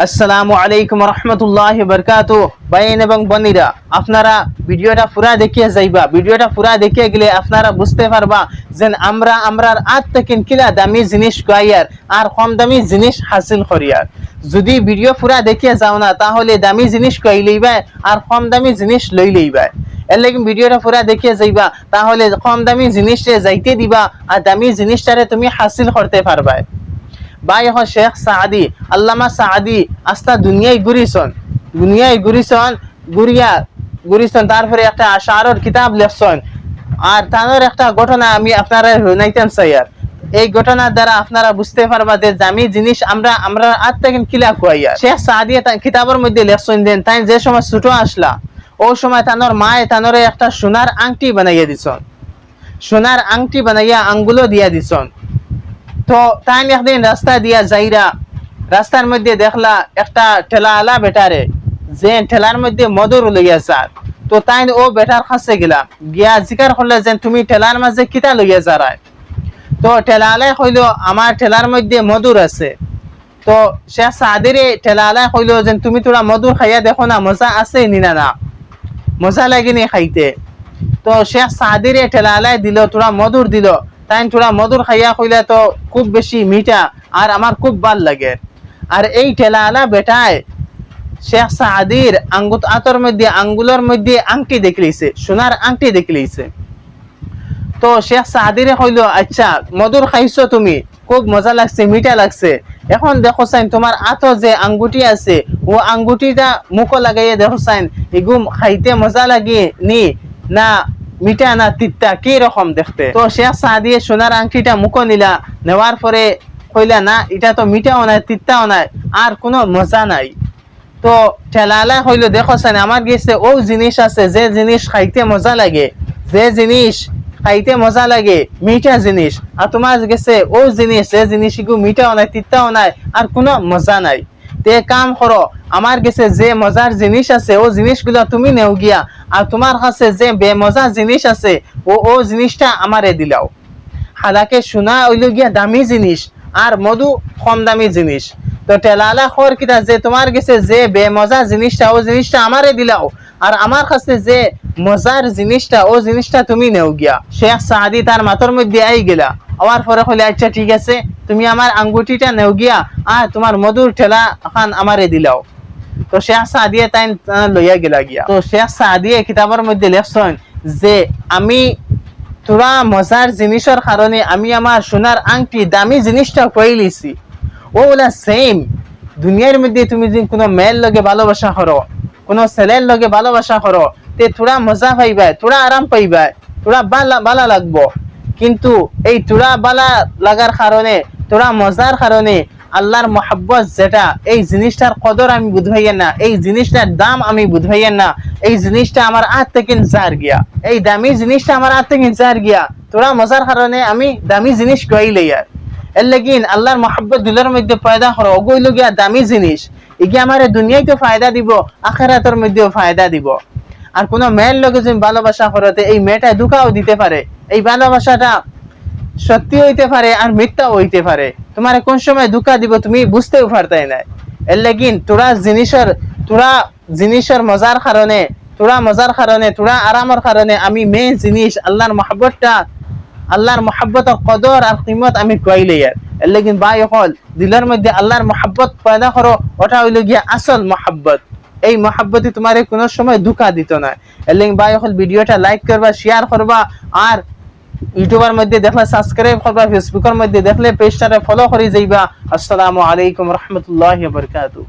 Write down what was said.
আসসালামু আলাইকুম রহমতুল্লাহি বারকাতু। ভাইয়েন এবং বোনেরা, আপনারা ভিডিওটা পুরা দেখিয়ে যাইবা। ভিডিওটা পুরা দেখিয়ে গেলে আপনারা বুঝতে পারবা যে আমরার আজ থেকে কিলা দামি জিনিস গাইয়ার আর কম দামি জিনিস হাসিল করিয়ার। যদি ভিডিও পুরা দেখিয়ে যাও না তাহলে দামি জিনিস কই লইবা আর কম দামি জিনিস লই লইবা। এর লাগি ভিডিওটা পুরা দেখিয়ে যাইবা, তাহলে কম দামি জিনিসে যাইতে দিবা আর দামি জিনিসটারে তুমি হাসিল করতে পারবা। ভাই এখন শেখ সাদি, আল্লামা সাদি আস্তা দুনিয়ায় ঘুরিছন তারপরে একটা আশারর কিতাব লেখছেন। আর তানোর একটা ঘটনা আমি আপনারা শুনাইতেন চাইয়ার। এই ঘটনার দ্বারা আপনারা বুঝতে পারবা যে দামি জিনিস আমরা আজ থেকে কিলা খুয়াইয়া। শেখ সাদি কিতাবের মধ্যে লেখছেন দেন তাই যে সময় ছোট আসলা ওই সময় তানোর মায়ে তানোরে একটা সোনার আংটি বানাইয়া দিছন। সোনার আংটি বানাইয়া আঙ্গুলো দিয়া দিছন। তো তাই একদিন রাস্তা দিয়া যাইরা রাস্তার মধ্যে দেখলা একটা ঠেলাওয়ালা বেটারে, যে ঠেলার মধ্যে মধুর লইয়া যার। তো তাই ও বেটার কাছে গেলা, গিয়া জিকার করলে যে তুমি ঠেলার মাঝে কিতা লইয়া যারায়। তো ঠেলাওয়ালাই কইল আমার ঠেলার মধ্যে মধুর আছে। তো শেখ সাদির ঠেলাওয়ালাই কইল যে তুমি তোরা মধুর খাইয়া দেখো না, মজা আছে নিনা না, মজা লাগেনি খাইতে। তো শেখ সাদির ঠেলাওয়ালাই দিল, তোরা মধুর দিল। তাই তোরা মধুর খাইয়া কইলে তো খুব বেশি মিঠা আর আমার খুব ভাল লাগে। আর এই ঠেলাওয়ালা বেটায় শেখ সাদির আঙ্গুলের মধ্যে আংটি দেখলিছে, সোনার আংটি দেখলিছে। তো শেখ সাদিরে কইল আচ্ছা মধুর খাইছো তুমি, খুব মজা লাগছে, মিঠা লাগছে। এখন দেখো সাইন তোমার আতো যে আঙ্গুটি আছে ও আঙ্গুটিটা মুখো লাগাইয়া দেখো সাইন এগুম খাইতে মজা লাগে নি না মিঠা না তিতা কি রকম দেখতে। তো শেখ সাদিয়ে সোনার আংটিটা মুখো নিলা, নেওয়ার পরে কইলা না এটা তো মিঠাও নাই তিতাও নাই আর কোনো মজা নাই। তো ঠেলাওয়ালা কইল দেখো সাইন আমার গেছে ও জিনিস আছে যে জিনিস খাইতে মজা লাগে, যে জিনিস খাইতে মজা লাগে মিঠা জিনিস, আর তোমার গেছে ও জিনিস যে জিনিস মিঠাও নাই তিতাও নাই আর কোনো মজা নাই। তে কাম করো, আমার কাছে যে মজার জিনিস আছে ও জিনিসগুলো তুমি নেও গিয়া, আর তোমার কাছে যে বেমজা জিনিস আছে ও জিনিসটা আমারে দিলাও। হালাকে সোনা হইল গিয়া দামি জিনিস আর মধু কম দামি জিনিস। তো টেলালা খর কিতা যে তোমার কাছে যে বেমজা জিনিসটা ও জিনিসটা আমারে দিলাও, আর আমার কাছে যে মজার জিনিসটা ও জিনিসটা তুমি নেও গিয়া। শেখ সাদি তার মাথার মধ্যে আই গেলা, আবার পরে কইলে আচ্ছা ঠিক আছে তুমি আমার আঙ্গুটিটা নেও গিয়া আর তোমার মধুর ঠেলা খান আমারে দিলাও। তো শেখ সাদিয়ে তাই লইয়া গেলা গিয়া। তো শেখ সাদিয়ে কিতাবের মধ্যে লেখছেন যে আমি তোরা মজার জিনিসের কারণে আমি আমার সোনার আংটি দামি জিনিসটা কই লিছি। ওগুলা সেম দুনিয়ার মধ্যে তুমি যদি কোনো মেয়ের লগে ভালোবাসা করো, কোনো ছেলের লগে ভালোবাসা করো, তে তোরা মজা পাইবা, তোরা আরাম পাইবা, তোরা বালা লাগবো। কিন্তু এই তোরা বালা লাগার কারণে, তোরা মজার কারণে আল্লাহর মহাব্বত যেটা এই জিনিসটার কদর আমি বুঝাইয়া না, এই জিনিসটার দাম আমি বুঝাইয়া না, এই জিনিসটা আমার হাত থেকে যার গিয়া, এই দামি জিনিসটা আমার হাত থেকে যার গিয়া। তোরা মজার কারণে আমি দামি জিনিস কইলে আর এর লাগিন আল্লাহর মহাব্বত দিলের মধ্যে পয়দা করো, ওগুলো গিয়া দামি জিনিস এগিয়ে আমার দুনিয়ায় তো ফায়দা দিব, আখিরাতের মধ্যেও ফায়দা দিব। আর কোনো মেয়ের লগে যদি ভালোবাসা করতে এই মেয়েটা দুঃখাও দিতে পারে, এই ভালোবাসাটা সত্যি হইতে পারে আর মিথ্যাও হইতে পারে। তোমার কোন সময় দুঃখা দিব তুমি বুঝতেও পারতাই না। এর লাগিন তোরা জিনিসের মজার কারণে, তোরা আরামের কারণে আমি মেন জিনিস আল্লাহর মহাব্বতের কদর আর কিমত আমি কইলে আর। এর লাগিন ভাই হল দিলের মধ্যে আল্লাহর মহাব্বত পয়দা করো, ওটা হইল গিয়া আসল মহাব্বত। এই মহাব্বতে তোমার কোনো সময় দুঃখা দিত না। এর লাগিন ভাই হল ভিডিওটা লাইক করবা, শেয়ার করবা, আর ইউটিউবের মধ্যে দেখলে সাবস্ক্রাইব করবা, ফেসবুকের মধ্যে দেখলে পেজটারে ফলো করে যাইবা। আসসালামু আলাইকুম রহমতুল্লাহি ওয়া বারাকাতুহু।